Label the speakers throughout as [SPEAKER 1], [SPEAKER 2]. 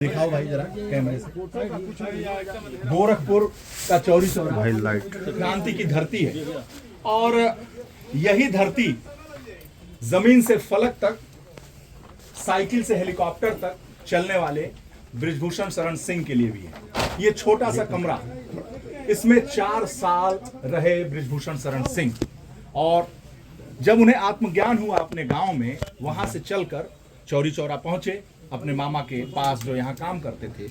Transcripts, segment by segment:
[SPEAKER 1] दिखाओ भाई जरा कैमरे से। गोरखपुर का चौरी चौरा
[SPEAKER 2] भाई लाइट
[SPEAKER 1] क्रांति की धरती है और यही धरती जमीन से फलक तक, साइकिल से हेलीकॉप्टर तक चलने वाले बृजभूषण शरण सिंह के लिए भी है। ये छोटा सा कमरा, इसमें 4 साल रहे बृजभूषण शरण सिंह और जब उन्हें आत्मज्ञान हुआ अपने गांव में, वहां से चलकर चौरी चौरा पहुंचे अपने मामा के पास जो यहाँ काम करते थे।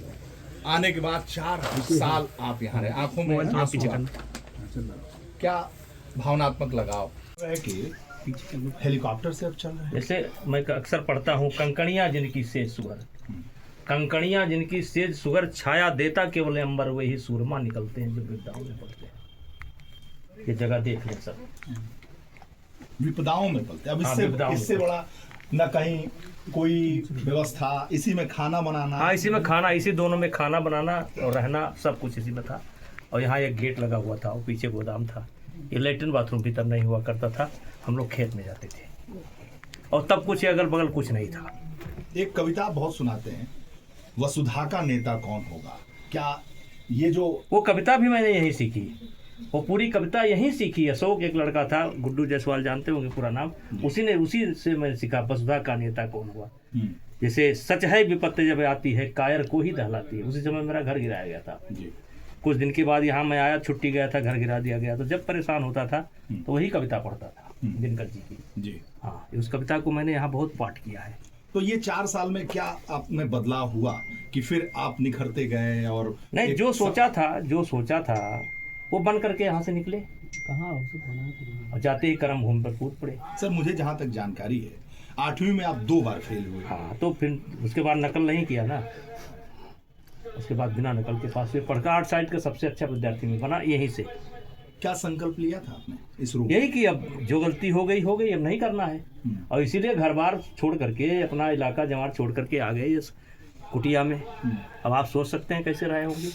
[SPEAKER 1] आने के बाद 4 साल आप यहाँ रहे। आंखों में आंसू क्या भावनात्मक लगाव है कि हेलीकॉप्टर से अब चल रहे हैं।
[SPEAKER 3] जैसे मैं अक्सर पढ़ता हूँ, कंकड़ियाँ जिनकी सेज सुगर, कंकड़ियाँ जिनकी सेज सुगर, छाया देता केवल अंबर वही सूरमा निकलते हैं जो विपदाओं में पड़ते हैं। ये जगह देख लें सब,
[SPEAKER 1] विपदाओं में पलते। अब इससे बड़ा न कहीं कोई व्यवस्था, इसी में खाना बनाना।
[SPEAKER 3] हाँ, इसी में खाना, इसी दोनों में खाना बनाना और रहना सब कुछ इसी में था। और यहाँ एक गेट लगा हुआ था और पीछे गोदाम था। ये लैट्रिन बाथरूम भीतर नहीं हुआ करता था। हम लोग खेत में जाते थे और तब कुछ अगल बगल कुछ नहीं था।
[SPEAKER 1] एक कविता बहुत सुनाते हैं, वसुधा का नेता कौन होगा। क्या ये जो
[SPEAKER 3] वो कविता भी मैंने यहीं सीखी, वो पूरी कविता यहीं सीखी। अशोक एक लड़का था, गुड्डू जायसवाल जानते होंगे पूरा नाम, उसी से मैंने सीखा वसुधा का नेता कौन हुआ। जैसे सच है विपत्ति जब आती है कायर को ही दहलाती है। उसी समय मेरा घर गिराया गया था। कुछ दिन के बाद यहाँ मैं आया, छुट्टी गया था, घर गिरा दिया गया। तो जब परेशान होता था तो वही कविता पढ़ता था दिनकर जी की।
[SPEAKER 1] जी
[SPEAKER 3] हाँ, उस कविता को मैंने यहाँ बहुत पाठ किया है।
[SPEAKER 1] तो ये 4 साल में क्या आप में बदलाव हुआ कि फिर आप निखरते गए? और
[SPEAKER 3] नहीं, जो सोचा था वो बन करके यहाँ से निकले। कहाँ और जाते ही कर्म भूमि पर कूद पड़े।
[SPEAKER 1] सर, मुझे जहाँ तक जानकारी है 8वीं में आप 2 बार फेल हुए।
[SPEAKER 3] हाँ, तो फिर उसके बाद नकल नहीं किया ना। उसके बाद बिना नकल के पास फिर पढ़कर 8 साइड का सबसे अच्छा विद्यार्थी में बना। यहीं से
[SPEAKER 1] क्या संकल्प लिया था आपने इस रूप?
[SPEAKER 3] यही कि अब जो गलती हो गई, अब नहीं करना है। और इसीलिए घर बार छोड़ करके, अपना इलाका जमात छोड़ करके आ गए इस कुटिया में। अब आप सोच सकते हैं कैसे रहे होंगे।